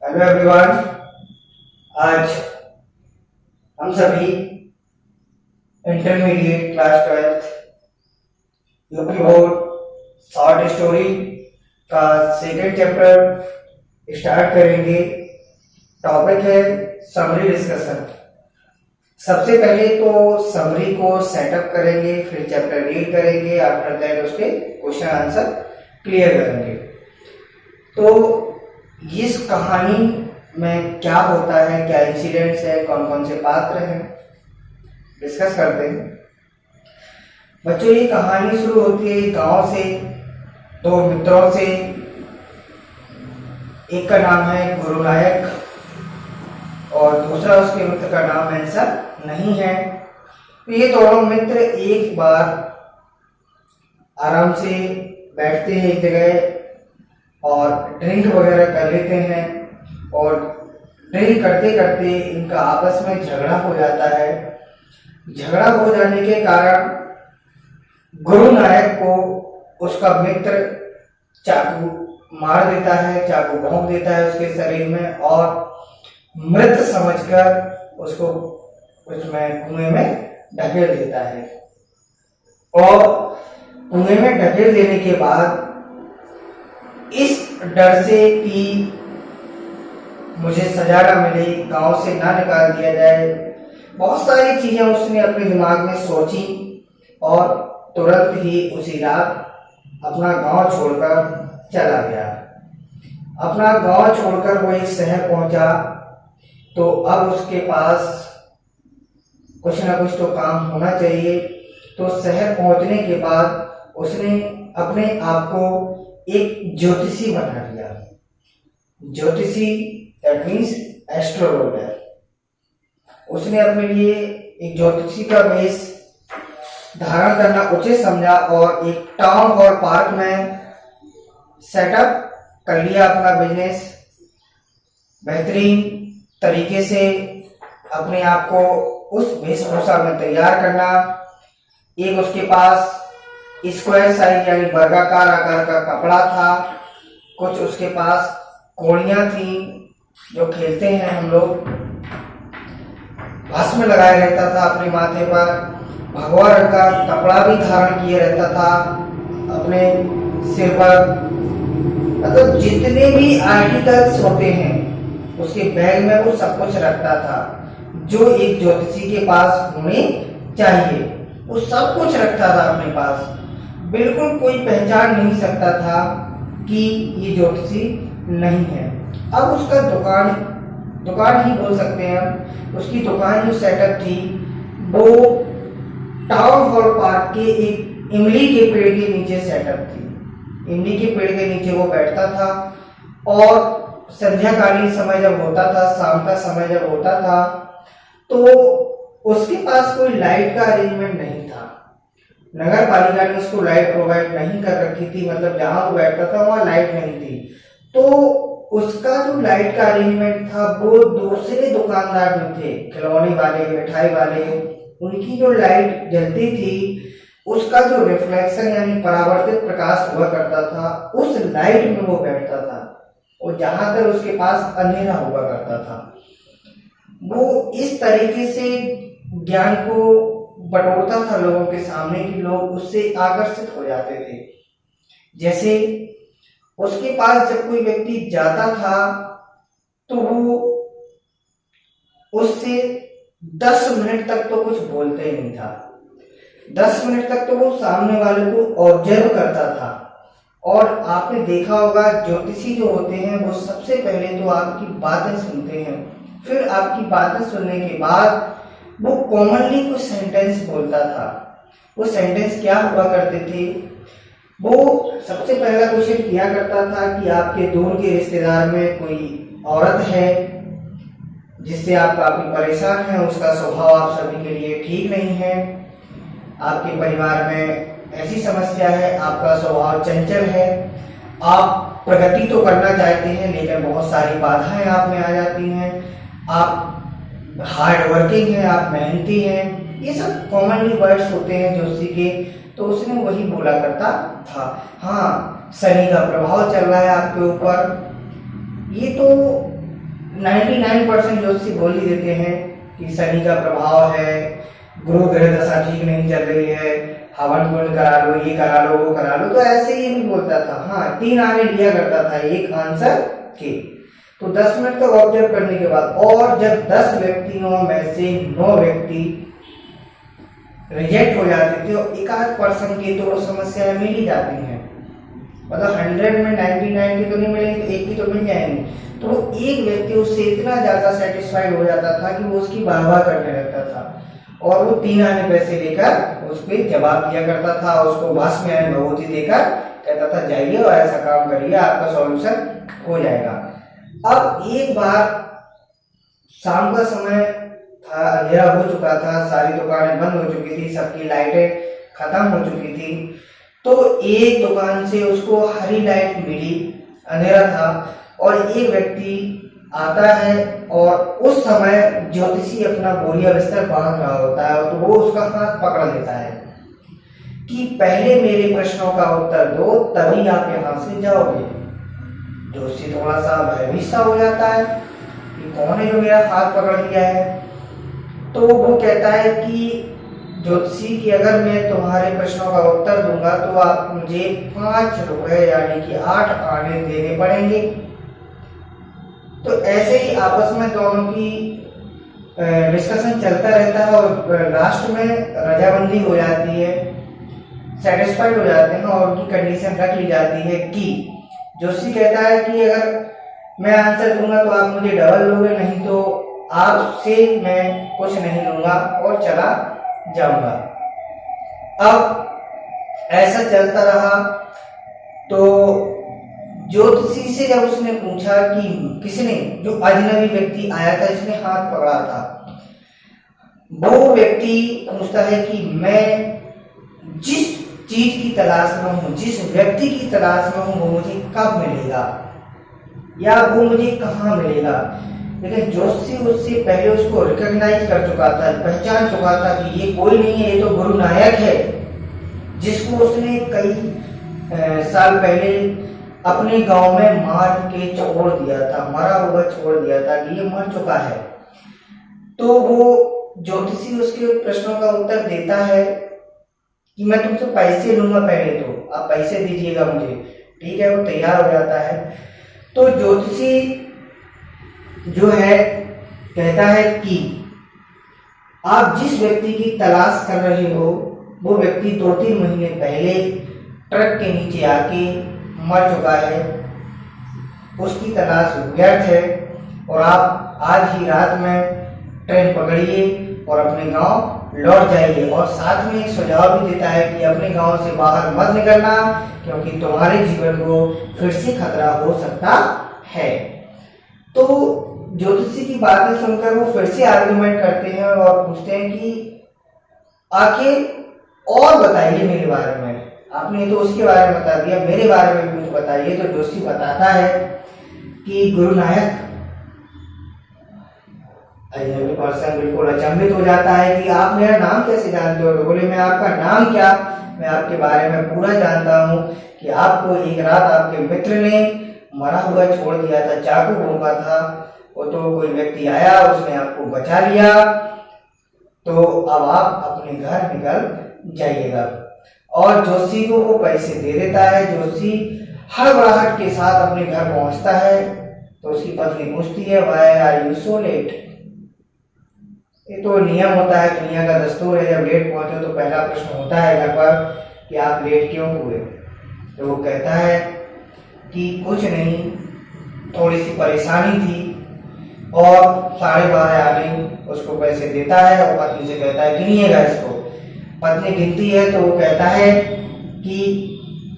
Hello everyone. आज हम सभी intermediate class 12 UP board short story का सेकेंड चैप्टर स्टार्ट करेंगे। टॉपिक है समरी डिस्कशन। सबसे पहले तो समरी को सेटअप करेंगे, फिर चैप्टर रीड करेंगे, आफ्टर दैट उसके क्वेश्चन आंसर क्लियर करेंगे। तो इस कहानी में क्या होता है, क्या इंसिडेंट्स है, कौन कौन से पात्र हैं, डिस्कस करते हैं। बच्चों, ये कहानी शुरू होती है गांव से, दो मित्रों से। एक का नाम है गुरुनायक और दूसरा उसके मित्र का नाम आंसर नहीं है। तो ये दोनों मित्र एक बार आराम से बैठते हैं एक जगह और ड्रिंक वगैरह कर लेते हैं, और ड्रिंक करते करते इनका आपस में झगड़ा हो जाता है। झगड़ा हो जाने के कारण गुरु नायक को उसका मित्र चाकू मार देता है, चाकू भोंक देता है उसके शरीर में और मृत समझकर उसको उसमें कुएं में ढकेल देता है। और कुएं में ढकेल देने के बाद इस डर से कि मुझे सजा ना मिले, गांव से ना निकाल दिया जाए, बहुत सारी चीजें उसने अपने दिमाग में सोची और तुरंत ही उसी रात अपना गांव छोड़कर चला गया। अपना गांव छोड़कर वो एक शहर पहुंचा। तो अब उसके पास कुछ ना कुछ तो काम होना चाहिए। तो शहर पहुंचने के बाद उसने अपने आप को एक ज्योतिषी बना लिया। ज्योतिषी दैट मीन्स एस्ट्रोलॉजर। उसने अपने लिए एक ज्योतिषी का वेश धारण करना उचित समझा और एक टाउन हॉल पार्क में सेटअप कर लिया अपना बिजनेस। बेहतरीन तरीके से अपने आप को उस वेशभूषा में तैयार करना। एक उसके पास स्क्वायर साइज यानी वर्गाकार आकार का कपड़ा था, कुछ उसके पास कोड़ियां थी जो खेलते हैं हम लोग, भस्म लगाए रहता था अपने माथे पर, भगवा रंग का कपड़ा भी धारण किए रहता था अपने सिर पर। मतलब जितने भी आर्टिकल्स होते हैं उसके बैग में वो सब कुछ रखता था जो एक ज्योतिषी के पास होने चाहिए। वो सब कुछ रखता था अपने पास। बिल्कुल कोई पहचान नहीं सकता था कि ये ज्योतिषी नहीं है। अब उसका दुकान ही बोल सकते हैं हम। उसकी दुकान जो सेटअप थी वो टाउन हॉल पार्क के एक इमली के पेड़ के नीचे सेटअप थी। इमली के पेड़ के नीचे वो बैठता था और संध्याकालीन समय जब होता था, शाम का समय जब होता था, तो उसके पास कोई लाइट का अरेंजमेंट नहीं था। नगर पालिका ने उसको लाइट प्रोवाइड नहीं कर रखी थी। मतलब जहां वो बैठता था वहां लाइट नहीं थी। तो उसका जो लाइट का अरेंजमेंट था वो दूसरे दुकानदार जो थे, खिलौने वाले, मिठाई वाले, उनकी जो लाइट जलती थी उसका जो रिफ्लेक्शन यानी परावर्तित प्रकाश हुआ करता था, उस लाइट में वो बैठता था और जहां तक उसके पास अंधेरा हुआ करता था। वो इस तरीके से ज्ञान को बटोरता था लोगों के सामने कि लोग उससे आकर्षित हो जाते थे। जैसे उसके पास जब कोई व्यक्ति जाता था तो वो उससे 10 मिनट तक तो कुछ बोलते नहीं था। 10 मिनट तक तो वो सामने वाले को ऑब्जर्व करता था। और आपने देखा होगा ज्योतिषी जो होते हैं वो सबसे पहले तो आपकी बातें सुनते हैं, फिर आपकी बातें सुनने के बाद वो कॉमनली कुछ सेंटेंस बोलता था। वो सेंटेंस क्या हुआ करते थे? वो सबसे पहला क्वेश्चन किया करता था कि आपके दूर के रिश्तेदार में कोई औरत है जिससे आप काफी परेशान हैं, उसका स्वभाव आप सभी के लिए ठीक नहीं है, आपके परिवार में ऐसी समस्या है, आपका स्वभाव चंचल है, आप प्रगति तो करना चाहते हैं लेकिन बहुत सारी बाधाएं आप में आ जाती हैं, आप हार्ड वर्किंग है, आप मेहनती हैं। ये सब कॉमनली वर्ड्स होते हैं ज्योतिषी के। तो उसने वही बोला करता था। हाँ, शनि का प्रभाव चल रहा है आपके ऊपर, ये तो 99% ज्योतिषी बोल ही देते हैं कि शनि का प्रभाव है, गुरु ग्रह दशा ठीक नहीं चल रही है, हवन कुंड करा लो, ये करा लो, वो करा लो। तो ऐसे ही नहीं बोलता था। हाँ, 3 आने लिया करता था एक आंसर के। तो 10 मिनट तक ऑब्जर्व करने के बाद, और जब 10 व्यक्तियों में से 9 व्यक्ति रिजेक्ट हो जाते थे और 1% की तो समस्याएं मिल ही जाती हैं, मतलब 100 में 99 की तो नहीं मिलेंगी, तो एक की तो मिल जाएंगी। तो एक व्यक्ति उससे इतना ज्यादा सेटिस्फाइड हो जाता था कि वो उसकी वाह करने लगता था, और वो 3 आने पैसे लेकर उस पर जवाब दिया करता था, उसको भस्म यानी भभूति देकर कहता था जाइए और ऐसा काम करिए, आपका सॉल्यूशन हो जाएगा। अब एक बार शाम का समय था, अंधेरा हो चुका था, सारी दुकानें बंद हो चुकी थी, सबकी लाइटें खत्म हो चुकी थी। तो एक दुकान से उसको हरी लाइट मिली, अंधेरा था, और एक व्यक्ति आता है और उस समय ज्योतिषी अपना बोरिया बिस्तर बांध रहा होता है, तो वो उसका हाथ पकड़ लेता है कि पहले मेरे प्रश्नों का उत्तर दो, तभी आप यहाँ से जाओगे। ज्योतिषी थोड़ा सा भयभीत सा हो जाता है कि कौन है जो मेरा हाथ पकड़ लिया है। तो वो कहता है कि ज्योतिषी की अगर मैं तुम्हारे प्रश्नों का उत्तर दूंगा तो आप मुझे 5 रुपए यानी कि 8 आने देने पड़ेंगे। तो ऐसे ही आपस में दोनों की डिस्कशन चलता रहता है और लास्ट में रजामंदी हो जाती है, सेटिस्फाइड हो जाते हैं और उनकी कंडीशन रख ली जाती है कि जोशी कहता है कि अगर मैं आंसर दूंगा तो आप मुझे डबल लोगे, नहीं तो आपसे मैं कुछ नहीं लूंगा और चला जाऊंगा। अब ऐसा चलता रहा। तो ज्योतिषी से जब उसने पूछा कि किसने, जो अजनबी व्यक्ति आया था जिसने हाथ पकड़ा था, वो व्यक्ति पूछता है कि मैं जिस चीज की तलाश में हूं, जिस व्यक्ति की तलाश में हूं, वो मुझे कब मिलेगा या वो मुझे कहाँ मिलेगा। लेकिन ज्योतिषी उससे पहले उसको रिकॉग्नाइज कर चुका था, पहचान चुका था कि ये कोई नहीं है, ये तो गुरु नायक है, जिसको उसने कई साल पहले अपने गांव में मार के छोड़ दिया था, मरा हुआ छोड़ दिया था कि ये मर चुका है। तो वो ज्योतिषी उसके प्रश्नों का उत्तर देता है कि मैं तुमसे पैसे लूंगा, पहले तो आप पैसे दीजिएगा मुझे। ठीक है, वो तैयार हो जाता है। तो ज्योतिषी जो है कहता है कि आप जिस व्यक्ति की तलाश कर रहे हो वो व्यक्ति 2-3 महीने पहले ट्रक के नीचे आके मर चुका है, उसकी तलाश व्यर्थ है, और आप आज ही रात में ट्रेन पकड़िए और अपने गांव लौट जाइए। और साथ में एक सुझाव भी देता है कि अपने गांव से बाहर मत निकलना, क्योंकि तुम्हारे जीवन को फिर से खतरा हो सकता है। तो ज्योतिषी की बातें सुनकर वो फिर से आर्गुमेंट करते हैं और पूछते हैं कि आखिर और बताइए मेरे बारे में, आपने तो उसके बारे में बता दिया, मेरे बारे में कुछ बताइए। तो ज्योतिषी बताता है कि गुरु नायक, अजनबी पर्सन बिल्कुल अचंभित हो जाता है कि आप मेरा नाम कैसे जानते हो। तो बोले मैं आपका नाम क्या, मैं आपके बारे में पूरा जानता हूँ कि आपको एक रात आपके मित्र ने मरा हुआ छोड़ दिया था, चाकू भोंका था, वो तो कोई व्यक्ति आया, उसने आपको बचा लिया, तो अब आप अपने घर निकल जाइएगा। और जोशी को वो पैसे दे देता है। जोशी हड़बड़ाहट के साथ अपने घर पहुंचता है तो उसकी पत्नी पूछती है why are you so late. ये तो नियम होता है, दुनिया का दस्तूर है, जब लेट पहुंचो तो पहला प्रश्न होता है घर पर कि आप लेट क्यों हुए। तो वो कहता है कि कुछ नहीं, थोड़ी सी परेशानी थी, और 12:30 आ गई। उसको पैसे देता है और पत्नी से कहता है गिनिएगा इसको। पत्नी गिनती है तो वो कहता है कि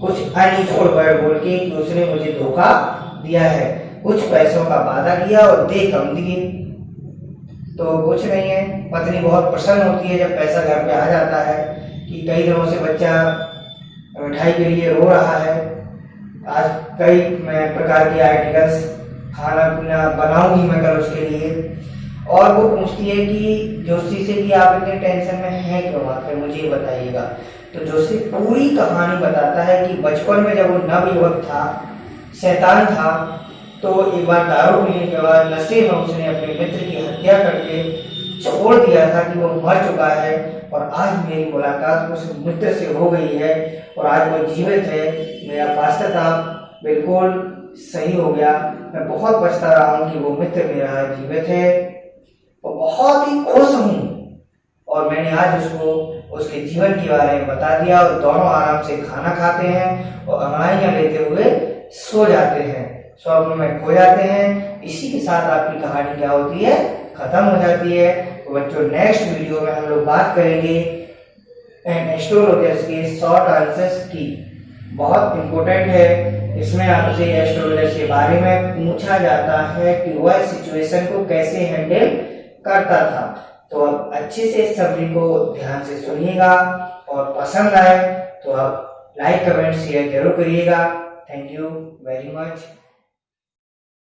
कुछ अनइंफोर्ड वर्ड बोल के कि उसने मुझे धोखा दिया है, कुछ पैसों का वादा किया और दे कम दिए। तो कुछ नहीं है। पत्नी बहुत प्रसन्न होती है जब पैसा घर पे आ जाता है कि कई दिनों से बच्चा मिठाई के लिए रो रहा है, आज कई प्रकार के आर्टिकल्स खाना पीना बनाऊंगी मैं कल उसके लिए। और वो पूछती है कि जोशी से कि आप इतने टेंशन में हैं क्यों, आखिर मुझे बताइएगा। तो जोशी पूरी कहानी बताता है कि बचपन में जब वो नवयुवक था, शैतान था, तो एक बार दारू पीने के बाद नशे में उसने अपने मित्र की हत्या करके छोड़ दिया था कि वो मर चुका है, और आज मेरी मुलाकात उस मित्र से हो गई है और आज वो जीवित है। मेरा पश्चाताप बिल्कुल सही हो गया। मैं बहुत पछता रहा हूँ कि वो मित्र मेरा जीवित है और बहुत ही खुश हूँ। और मैंने आज उसको उसके जीवन के बारे में बता दिया और दोनों आराम से खाना खाते हैं और अंगड़ाइयाँ लेते हुए सो जाते हैं, स्वप्न में खो जाते हैं। इसी के साथ आपकी कहानी क्या होती है, खत्म हो जाती है। तो बच्चों, नेक्स्ट वीडियो में हम लोग बात करेंगे एस्ट्रोलॉजर्स के शॉर्ट आंसर्स की। बहुत इंपॉर्टेंट है, इसमें आपसे एस्ट्रोलॉजर्स के बारे में पूछा जाता है कि वह सिचुएशन को कैसे हैंडल करता था। तो आप अच्छे से सभी को ध्यान से सुनिएगा और पसंद आए तो आप लाइक कमेंट शेयर जरूर करिएगा। Thank you very much.